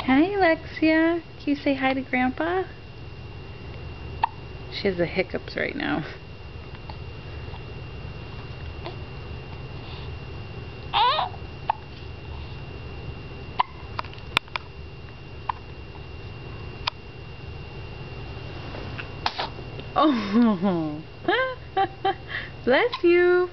Hi, Alexia. Can you say hi to Grandpa? She has the hiccups right now. Oh, bless you.